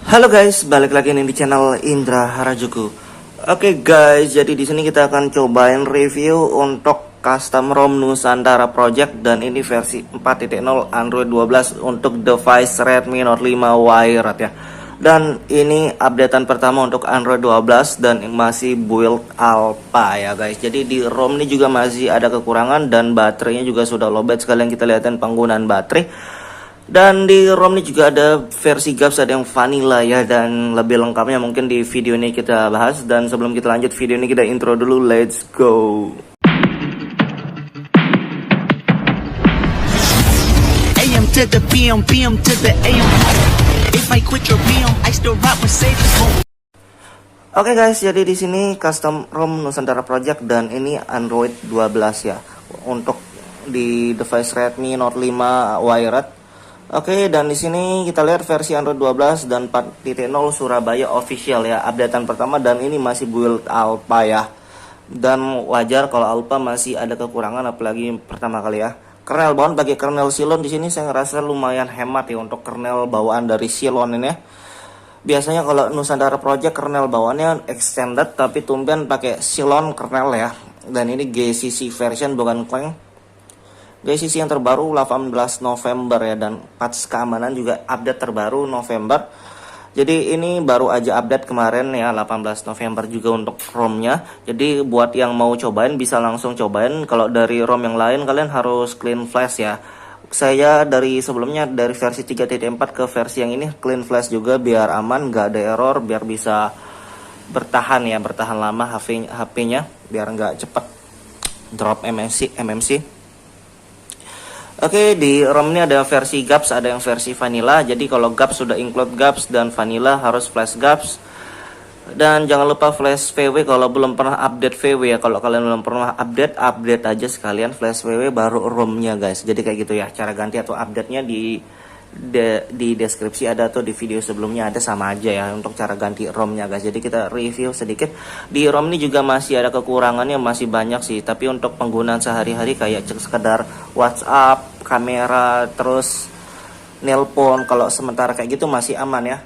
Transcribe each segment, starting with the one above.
Halo guys, balik lagi nih di channel Indra Harajuku. Oke guys, jadi di sini kita akan cobain review untuk custom ROM Nusantara Project dan ini versi 4.0 Android 12 untuk device Redmi Note 5 Wired ya. Dan ini updatean pertama untuk Android 12 dan masih build alpha ya guys. Jadi di ROM ini juga masih ada kekurangan dan baterainya juga sudah lowbat. Sekalian kita lihatin penggunaan baterai. Dan di ROM ini juga ada versi GAPS, ada yang vanilla ya. Dan lebih lengkapnya mungkin di video ini kita bahas. Dan sebelum kita lanjut video ini kita intro dulu, let's go. AM to the PM, PM to the AM. If I quit your PM, I still rock Mercedes. Oke guys, jadi di sini custom ROM Nusantara Project dan ini Android 12 ya. Untuk di device Redmi Note 5 Wired. Oke, dan di sini kita lihat versi Android 12 dan 4.0 Surabaya official ya, updatean pertama dan ini masih build alpha ya. Dan wajar kalau alpha masih ada kekurangan apalagi pertama kali ya. Kernel bawaan pakai kernel Cylon di sini saya ngerasa lumayan hemat ya untuk kernel bawaan dari Cylon ini ya. Biasanya kalau Nusantara Project kernel bawaannya extended tapi tumben pakai Cylon kernel ya. Dan ini GCC version bukan Clang. GCC yang terbaru 18 November ya, dan patch keamanan juga update terbaru November. Jadi ini baru aja update kemarin ya, 18 November juga untuk ROM-nya. Jadi buat yang mau cobain bisa langsung cobain. Kalau dari ROM yang lain kalian harus clean flash ya. Saya dari sebelumnya dari versi 3.4 ke versi yang ini clean flash juga biar aman, nggak ada error, biar bisa bertahan ya, bertahan lama HP-nya biar nggak cepet drop MMC. Oke, di ROM ini ada versi GAPS, ada yang versi vanilla. Jadi kalau GAPS sudah include GAPS dan vanilla harus flash GAPS. Dan jangan lupa flash VW kalau belum pernah update VW ya. Kalau kalian belum pernah update aja sekalian flash VW baru ROM-nya guys. Jadi kayak gitu ya. Cara ganti atau update-nya di deskripsi ada tuh, di video sebelumnya ada, sama aja ya untuk cara ganti ROM-nya guys. Jadi kita review sedikit. Di ROM ini juga masih ada kekurangannya, masih banyak sih. Tapi untuk penggunaan sehari-hari kayak sekedar WhatsApp, kamera, terus nelpon, kalau sementara kayak gitu masih aman ya.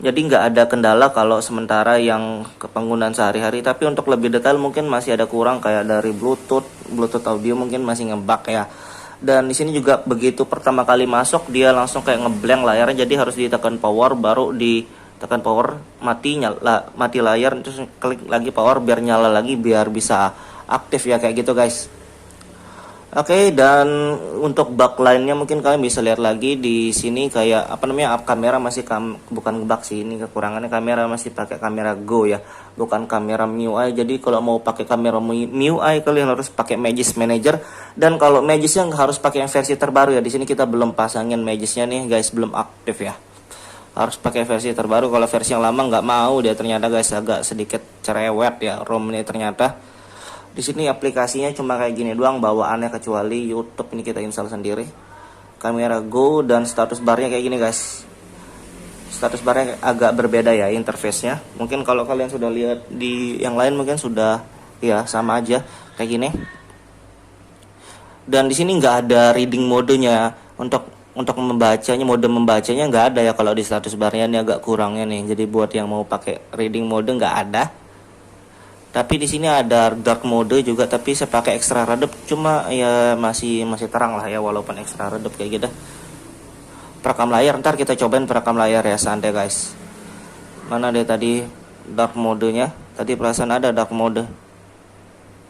Jadi nggak ada kendala kalau sementara yang ke penggunaan sehari-hari. Tapi untuk lebih detail mungkin masih ada kurang kayak dari Bluetooth audio mungkin masih ngebug ya. Dan di sini juga begitu pertama kali masuk dia langsung kayak ngeblank layarnya, jadi harus ditekan power, baru ditekan power mati layar, terus klik lagi power biar nyala lagi biar bisa aktif ya, kayak gitu guys. Oke, dan untuk bug lainnya mungkin kalian bisa lihat lagi di sini kayak apa namanya, kamera masih bukan bug sih, ini kekurangannya kamera masih pakai kamera Go ya, bukan kamera MIUI. Jadi kalau mau pakai kamera MIUI kalian harus pakai Magis Manager, dan kalau Magisnya harus pakai yang versi terbaru ya. Di sini kita belum pasangin Magisnya nih guys, belum aktif ya. Harus pakai versi terbaru. Kalau versi yang lama nggak mau dia ternyata guys, agak sedikit cerewet ya ROM ini ternyata. Di sini aplikasinya cuma kayak gini doang bawaannya, kecuali YouTube ini kita install sendiri. Kamera Go dan status barnya kayak gini guys. Status barnya agak berbeda ya interface-nya. Mungkin kalau kalian sudah lihat di yang lain mungkin sudah ya sama aja kayak gini. Dan di sini nggak ada reading modenya untuk membacanya, mode membacanya nggak ada ya kalau di status barnya, ini agak kurangnya nih. Jadi buat yang mau pakai reading mode nggak ada. Tapi di sini ada dark mode juga, tapi saya pakai extra redup, cuma ya masih terang lah ya walaupun extra redup kayak gitu. Perekam layar, ntar kita cobain perekam layar ya, santai guys. Mana deh tadi dark modenya? Tadi perasaan ada dark mode.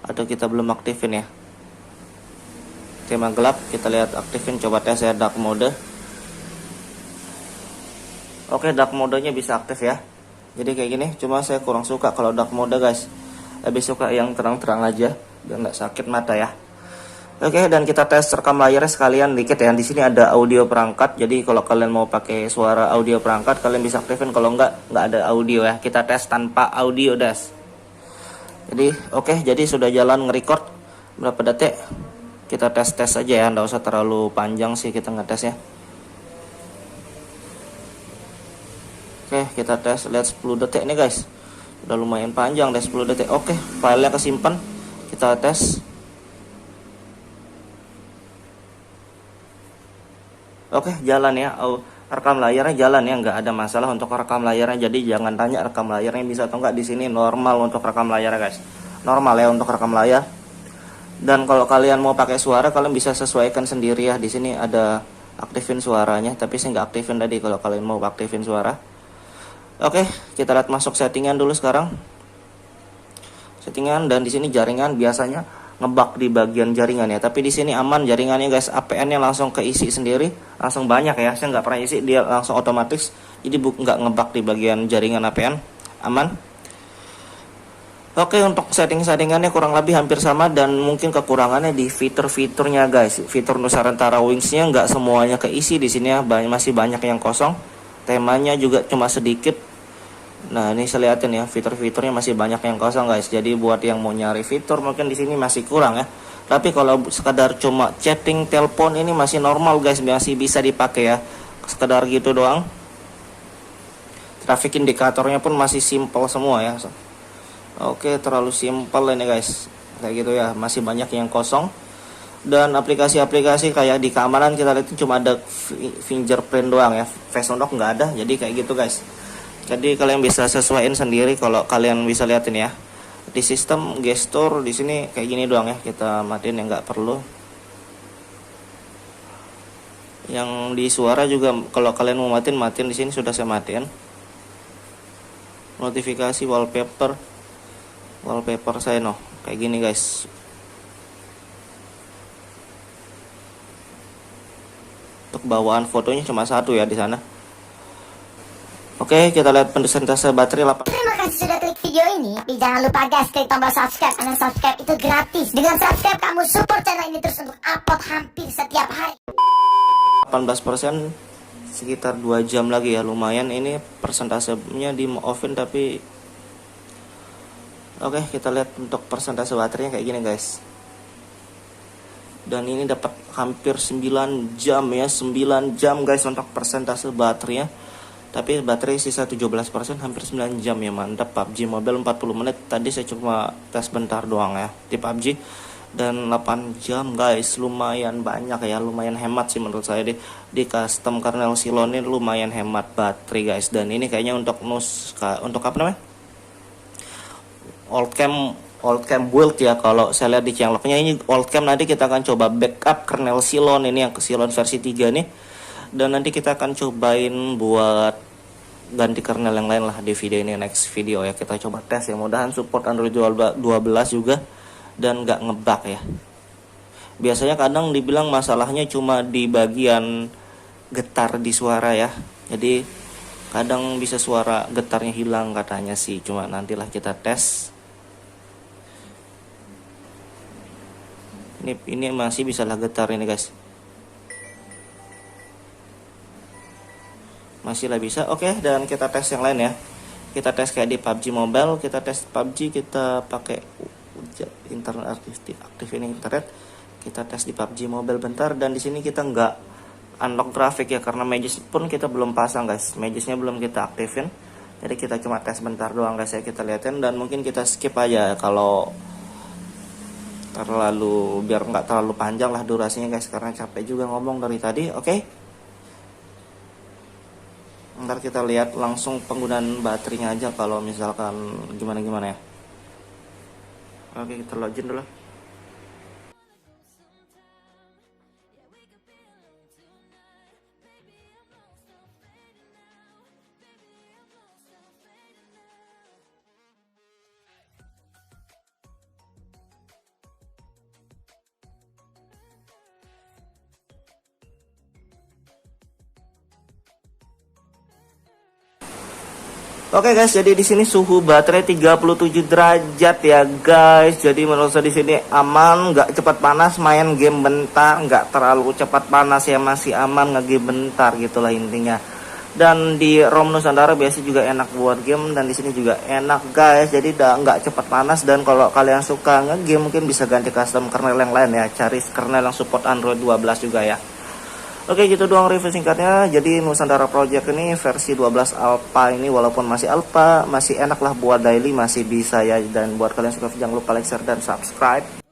Atau kita belum aktifin ya? Tema gelap, kita lihat aktifin, coba tes ya dark mode. Oke, dark modenya bisa aktif ya. Jadi kayak gini, cuma saya kurang suka kalau dark mode guys. Lebih suka yang terang-terang aja biar nggak sakit mata ya. Oke, dan kita tes rekam layarnya sekalian dikit ya. Di sini ada audio perangkat, jadi kalau kalian mau pakai suara audio perangkat kalian bisa aktifin, kalau nggak ada audio ya. Kita tes tanpa audio guys. Jadi oke, jadi sudah jalan nge-record berapa detik. Kita tes aja ya, nggak usah terlalu panjang sih kita ngetes ya. Oke, kita tes, lihat 10 detik nih guys. Udah lumayan panjang deh, 10 detik. Oke, filenya kesimpan. Kita tes. Oke, jalan ya. rekam layarnya jalan ya, nggak ada masalah untuk rekam layarnya. Jadi jangan tanya rekam layarnya bisa atau nggak, di sini normal untuk rekam layar guys, normal ya untuk rekam layar. Dan kalau kalian mau pakai suara, kalian bisa sesuaikan sendiri ya. Di sini ada aktifin suaranya, tapi saya nggak aktifin tadi kalau kalian mau aktifin suara. Oke, kita lihat masuk settingan dulu sekarang. Settingan, dan di sini jaringan biasanya ngebug di bagian jaringan ya, tapi di sini aman jaringannya guys. APN-nya langsung keisi sendiri, langsung banyak ya. Saya nggak pernah isi, dia langsung otomatis. Jadi nggak ngebug di bagian jaringan APN, aman. Oke, untuk settingannya kurang lebih hampir sama, dan mungkin kekurangannya di fitur-fiturnya guys. Fitur Nusantara Wings-nya nggak semuanya keisi di sini ya, masih banyak yang kosong. Temanya juga cuma sedikit. Nah, ini saya lihatin ya, fitur-fiturnya masih banyak yang kosong guys. Jadi buat yang mau nyari fitur mungkin di sini masih kurang ya. Tapi kalau sekadar cuma chatting, telepon, ini masih normal guys, masih bisa dipakai ya. Sekedar gitu doang. Traffic indikatornya pun masih simple semua ya. Oke, terlalu simple ini guys. Kayak gitu ya, masih banyak yang kosong. Dan aplikasi-aplikasi kayak di keamanan kita lihat cuma ada fingerprint doang ya. Face unlock nggak ada. Jadi kayak gitu guys. Jadi kalian bisa sesuaiin sendiri kalau kalian bisa liatin ya. Di sistem gesture di sini kayak gini doang ya. Kita matiin yang nggak perlu. Yang di suara juga kalau kalian mau matiin di sini sudah saya matiin. Notifikasi wallpaper saya kayak gini guys. Untuk bawaan fotonya cuma satu ya di sana. Oke, kita lihat persentase baterai 8. Terima kasih sudah klik video ini. Tapi jangan lupa guys, klik tombol subscribe. Karena subscribe itu gratis. Dengan subscribe kamu support channel ini terus untuk upload hampir setiap hari. 18%, sekitar 2 jam lagi ya, lumayan. Ini persentasenya di offin tapi oke, kita lihat untuk persentase baterainya kayak gini guys. Dan ini dapat hampir 9 jam ya, 9 jam guys untuk persentase baterainya. Tapi baterai sisa 17%, hampir 9 jam ya, mantap. PUBG Mobile 40 menit, tadi saya cuma tes bentar doang ya di PUBG. Dan 8 jam guys, lumayan banyak ya, lumayan hemat sih menurut saya di custom kernel Silon ini lumayan hemat baterai guys. Dan ini kayaknya untuk untuk apa namanya, old cam build ya. Kalau saya lihat di changelognya ini old cam, nanti kita akan coba backup kernel Silon ini yang ke Silon versi 3 nih. Dan nanti kita akan cobain buat ganti kernel yang lain lah di video ini, next video ya. Kita coba tes ya, mudahan support Android 12 juga dan nggak ngebug ya. Biasanya kadang dibilang masalahnya cuma di bagian getar di suara ya. Jadi kadang bisa suara getarnya hilang katanya sih, cuma nantilah kita tes. Ini masih bisa lah getar ini guys. Masih lah bisa. Oke, dan kita tes yang lain ya. Kita tes kayak di PUBG Mobile. Kita tes PUBG, kita pakai internet aktifin internet. Kita tes di PUBG Mobile bentar. Dan di sini kita nggak unlock grafik ya, karena Magis pun kita belum pasang guys. Magisnya belum kita aktifin. Jadi kita cuma tes bentar doang guys ya, kita liatin. Dan mungkin kita skip aja kalau terlalu, biar nggak terlalu panjang lah durasinya guys, karena capek juga ngomong dari tadi. Oke, ntar kita lihat langsung penggunaan baterainya aja kalau misalkan gimana ya. Oke, kita login dulu. Oke guys, jadi di sini suhu baterai 37 derajat ya guys. Jadi menurut saya di sini aman, nggak cepat panas, main game bentar, nggak terlalu cepat panas ya, masih aman ngegame bentar gitulah intinya. Dan di ROM Nusantara biasa juga enak buat game, dan di sini juga enak guys. Jadi nggak cepat panas, dan kalau kalian suka ngegame mungkin bisa ganti custom kernel yang lain ya, cari kernel yang support Android 12 juga ya. Oke, gitu doang review singkatnya. Jadi Nusantara Project ini versi 12 alpha ini, walaupun masih alpha, masih enak lah buat daily, masih bisa ya. Dan buat kalian yang suka, jangan lupa like, share, dan subscribe.